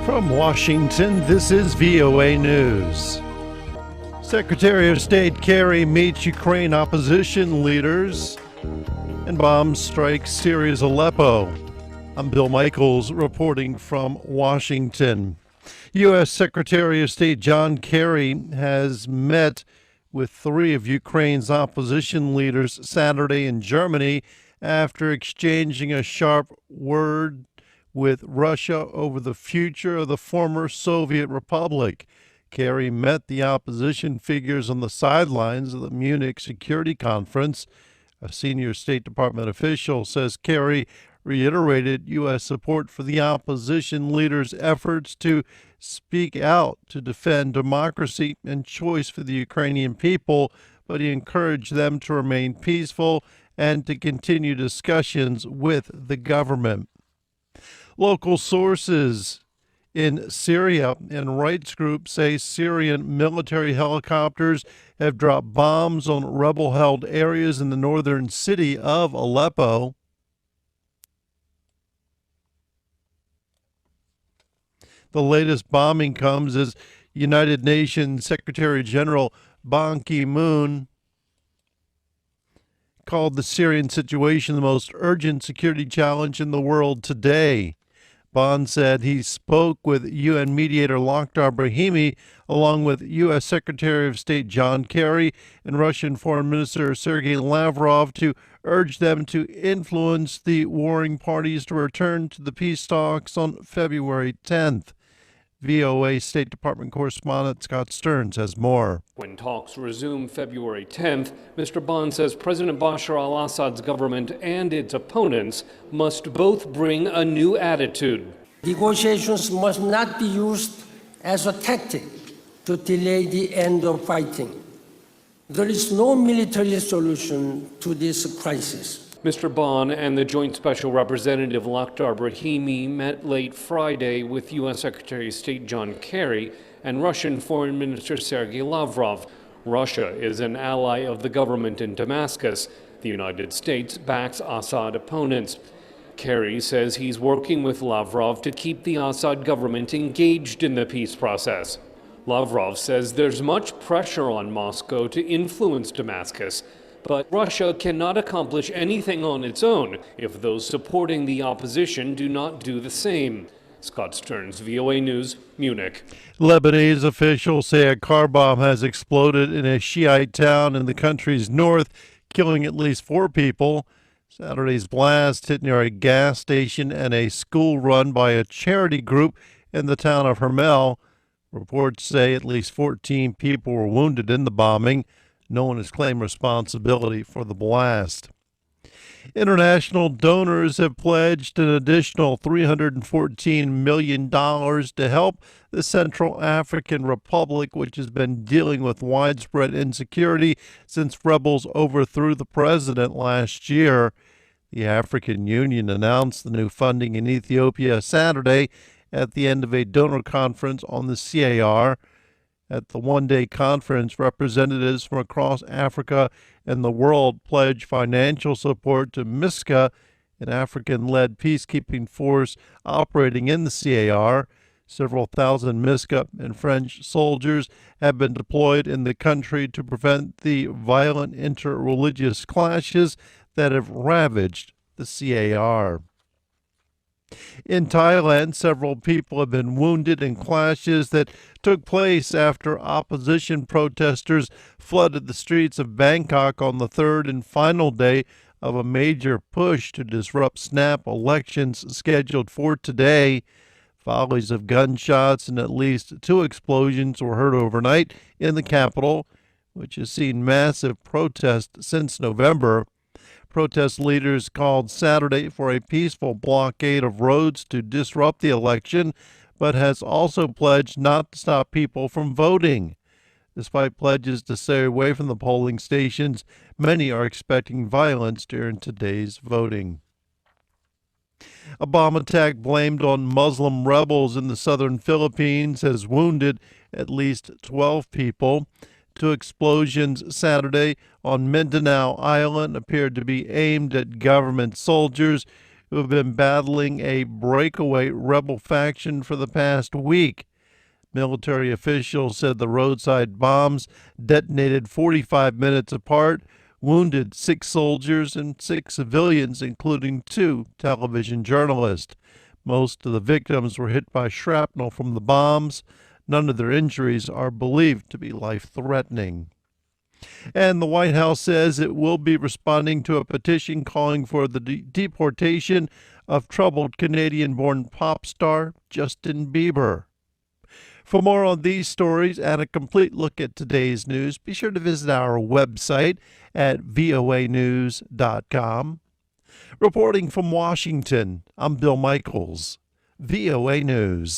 From Washington, this is VOA News. Secretary of State Kerry meets Ukraine opposition leaders and bombs strike Syria's Aleppo. I'm Bill Michaels reporting from Washington. U.S. Secretary of State John Kerry has met with three of Ukraine's opposition leaders Saturday in Germany after exchanging a sharp word with Russia over the future of the former Soviet republic. Kerry met the opposition figures on the sidelines of the Munich Security Conference. A senior State Department official says Kerry reiterated U.S. support for the opposition leaders' efforts to speak out to defend democracy and choice for the Ukrainian people, but he encouraged them to remain peaceful and to continue discussions with the government. Local sources in Syria and rights groups say Syrian military helicopters have dropped bombs on rebel-held areas in the northern city of Aleppo. The latest bombing comes as United Nations Secretary General Ban Ki-moon called the Syrian situation the most urgent security challenge in the world today. Ban said he spoke with UN mediator Lakhdar Brahimi, along with U.S. Secretary of State John Kerry and Russian Foreign Minister Sergei Lavrov, to urge them to influence the warring parties to return to the peace talks on February 10th. VOA State Department correspondent Scott Stearns has more. When talks resume February 10th, Mr. Ban says President Bashar al-Assad's government and its opponents must both bring a new attitude. Negotiations must not be used as a tactic to delay the end of fighting. There is no military solution to this crisis. Mr. Ban and the Joint Special Representative Lakhdar Brahimi met late Friday with U.S. Secretary of State John Kerry and Russian Foreign Minister Sergei Lavrov. Russia is an ally of the government in Damascus. The United States backs Assad opponents. Kerry says he's working with Lavrov to keep the Assad government engaged in the peace process. Lavrov says there's much pressure on Moscow to influence Damascus, but Russia cannot accomplish anything on its own if those supporting the opposition do not do the same. Scott Stearns, VOA News, Munich. Lebanese officials say a car bomb has exploded in a Shiite town in the country's north, killing at least 4 people. Saturday's blast hit near a gas station and a school run by a charity group in the town of Hermel. Reports say at least 14 people were wounded in the bombing. No one has claimed responsibility for the blast. International donors have pledged an additional $314 million to help the Central African Republic, which has been dealing with widespread insecurity since rebels overthrew the president last year. The African Union announced the new funding in Ethiopia Saturday at the end of a donor conference on the CAR. At the one-day conference, representatives from across Africa and the world pledged financial support to MISCA, an African-led peacekeeping force operating in the CAR. Several thousand MISCA and French soldiers have been deployed in the country to prevent the violent inter-religious clashes that have ravaged the CAR. In Thailand, several people have been wounded in clashes that took place after opposition protesters flooded the streets of Bangkok on the third and final day of a major push to disrupt snap elections scheduled for today. Volleys of gunshots and at least 2 explosions were heard overnight in the capital, which has seen massive protests since November. Protest leaders called Saturday for a peaceful blockade of roads to disrupt the election, but has also pledged not to stop people from voting. Despite pledges to stay away from the polling stations, many are expecting violence during today's voting. A bomb attack blamed on Muslim rebels in the southern Philippines has wounded at least 12 people. 2 explosions Saturday on Mindanao Island appeared to be aimed at government soldiers who have been battling a breakaway rebel faction for the past week. Military officials said the roadside bombs detonated 45 minutes apart, wounded 6 soldiers and 6 civilians, including 2 television journalists. Most of the victims were hit by shrapnel from the bombs. None of their injuries are believed to be life-threatening. And the White House says it will be responding to a petition calling for the deportation of troubled Canadian-born pop star Justin Bieber. For more on these stories and a complete look at today's news, be sure to visit our website at voanews.com. Reporting from Washington, I'm Bill Michaels, VOA News.